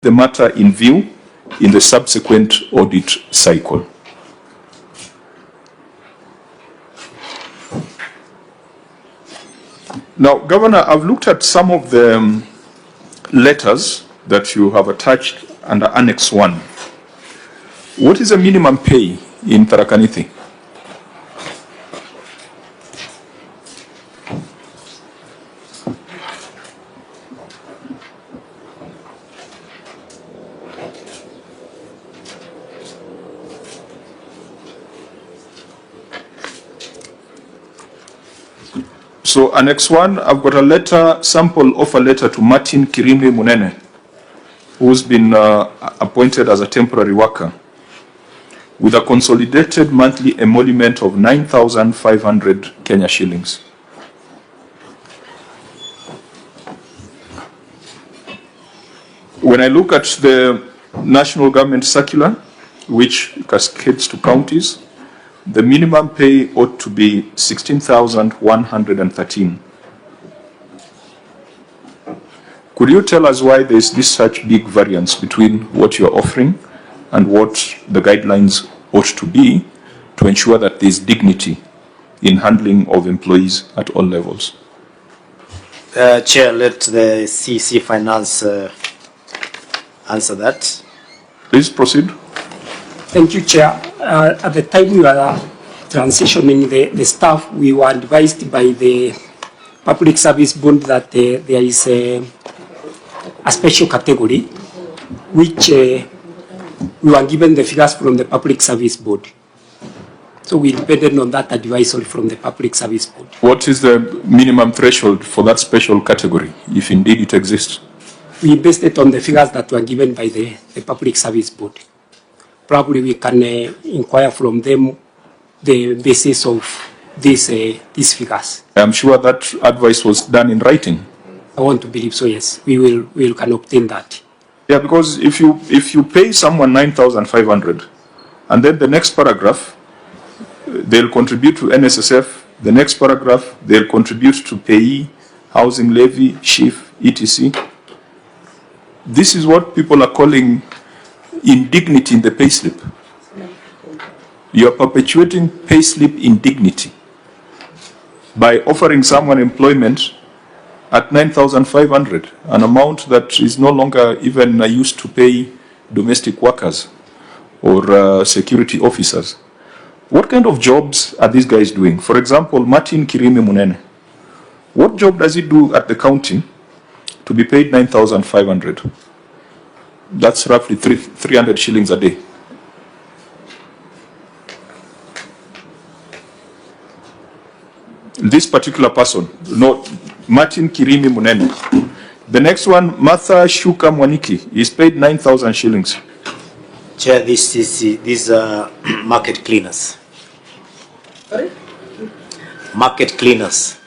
the matter in view in the subsequent audit cycle. Now, Governor, I've looked at some of the letters that you have attached under Annex 1. What is the minimum pay in Tharaka Nithi? So Annex 1, I've got a letter, sample offer letter to Martin Kirimwe Munene, who's been appointed as a temporary worker, with a consolidated monthly emolument of 9,500 Kenya shillings. When I look at the national government circular, which cascades to counties, the minimum pay ought to be 16,113. Could you tell us why there is this such big variance between what you're offering and what the guidelines ought to be to ensure that there is dignity in handling of employees at all levels? Chair, let the CC Finance answer that. Please proceed. Thank you, Chair. At the time we were transitioning the staff, we were advised by the Public Service Board that there is a special category, which we were given the figures from the Public Service Board. So we depended on that advisory from the Public Service Board. What is the minimum threshold for that special category, if indeed it exists? We based it on the figures that were given by the Public Service Board. Probably we can inquire from them the basis of these figures. I'm sure that advice was done in writing. I want to believe so, yes. We can obtain that. Yeah, because if you pay someone 9,500, and then the next paragraph, they'll contribute to NSSF, the next paragraph, they'll contribute to payee, housing levy, SHIF, etc. This is what people are calling indignity in the payslip. You are perpetuating payslip indignity by offering someone employment at 9,500, an amount that is no longer even used to pay domestic workers or security officers. What kind of jobs are these guys doing? For example, Martin Kirimwe Munene. What job does he do at the county to be paid 9,500? That's roughly 300 shillings a day. This particular person, no, Martin Kirimwe Munene. The next one, Martha Shuka Mwaniki, is paid 9,000 shillings. Chair, these are market cleaners. Sorry? Market cleaners.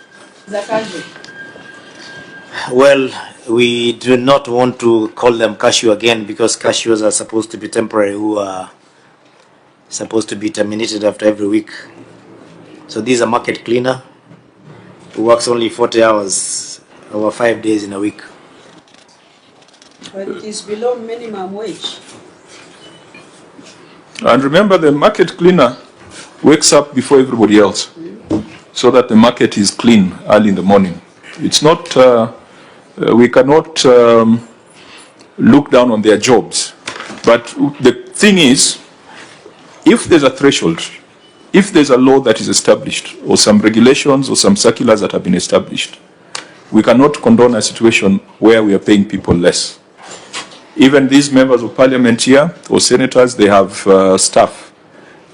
Well, we do not want to call them cashew again, because cashews are supposed to be temporary, who are supposed to be terminated after every week. So these are market cleaner who works only 40 hours over 5 days in a week. But it is below minimum wage. And remember, the market cleaner wakes up before everybody else, so that the market is clean early in the morning. It's not, we cannot look down on their jobs. But the thing is, if there's a threshold, if there's a law that is established, or some regulations or some circulars that have been established, we cannot condone a situation where we are paying people less. Even these members of parliament here, or senators, they have staff,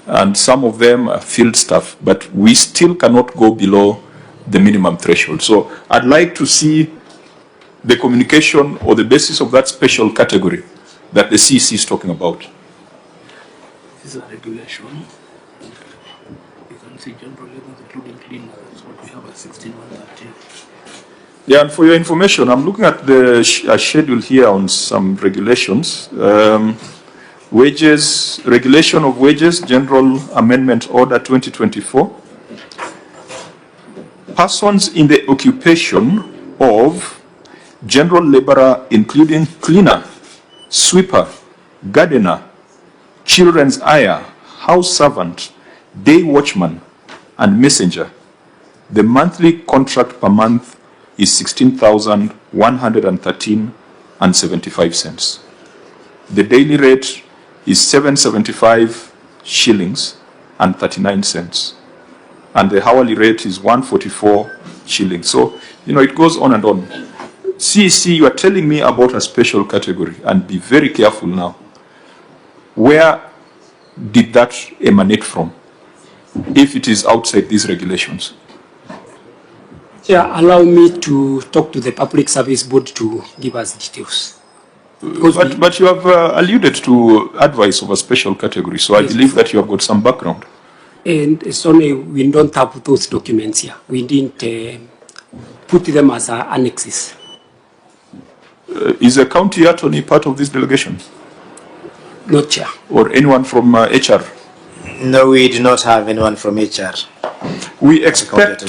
and some of them are field staff, but we still cannot go below the minimum threshold. So I'd like to see the communication or the basis of that special category that the CC is talking about. This is a regulation. You can see general labor, including cleaner. That's what we have at 16,130. Yeah, and for your information, I'm looking at the schedule here on some regulations. Wages, Regulation of Wages, General Amendment Order 2024. Persons in the occupation of general laborer, including cleaner, sweeper, gardener, children's ayah, house servant, day watchman, and messenger, the monthly contract per month is 16,113.75 cents. The daily rate is 775 shillings and 39 cents. And the hourly rate is 144 shillings. So, it goes on and on. CEC, you are telling me about a special category, and be very careful now. Where did that emanate from, if it is outside these regulations? Chair, allow me to talk to the Public Service Board to give us details. But you have alluded to advice of a special category, so yes, I believe that you have got some background. And it's only we don't have those documents here. We didn't put them as annexes. Is the county attorney part of this delegation? Not Chair. Or anyone from HR? No, we do not have anyone from HR. We expect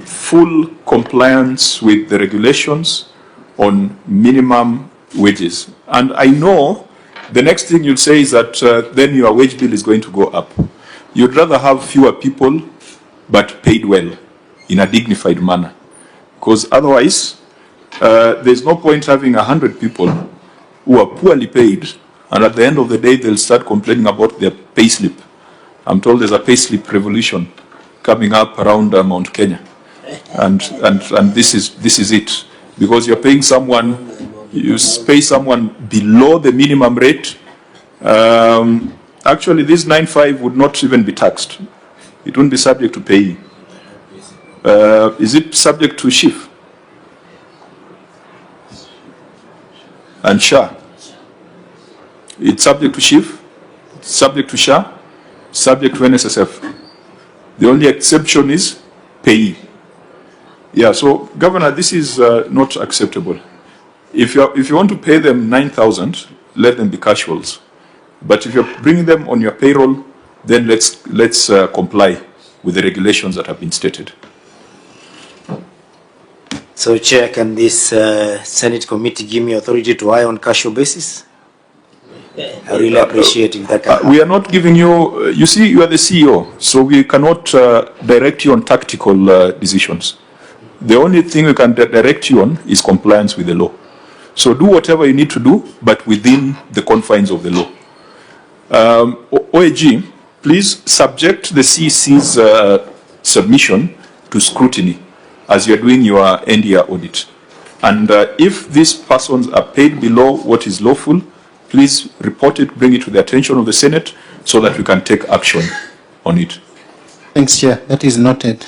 full compliance with the regulations on minimum wages. And I know the next thing you'll say is that then your wage bill is going to go up. You'd rather have fewer people but paid well in a dignified manner. Because otherwise, there's no point having 100 people who are poorly paid, and at the end of the day, they'll start complaining about their pay slip. I'm told there's a pay slip revolution coming up around Mount Kenya. And this is it. Because you're paying someone, you pay someone below the minimum rate. Actually, this 9.5 would not even be taxed. It wouldn't be subject to pay. Is it subject to SHIF? And SHA? It's subject to SHIF, subject to SHA, subject to NSSF. The only exception is payee. Yeah, so Governor, this is not acceptable. If you want to pay them 9,000, let them be casuals. But if you're bringing them on your payroll, then let's comply with the regulations that have been stated. So, Chair, can this Senate committee give me authority to hire on casual basis? I really appreciate if that can happen. We are not giving you, you see, you are the CEO, so we cannot direct you on tactical decisions. The only thing we can direct you on is compliance with the law. So do whatever you need to do, but within the confines of the law. OAG, please subject the CEC's submission to scrutiny as you're doing your NDR audit. And if these persons are paid below what is lawful, please report it, bring it to the attention of the Senate so that we can take action on it. Thanks, Chair. That is noted.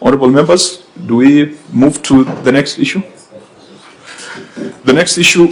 Honorable members, do we move to the next issue? The next issue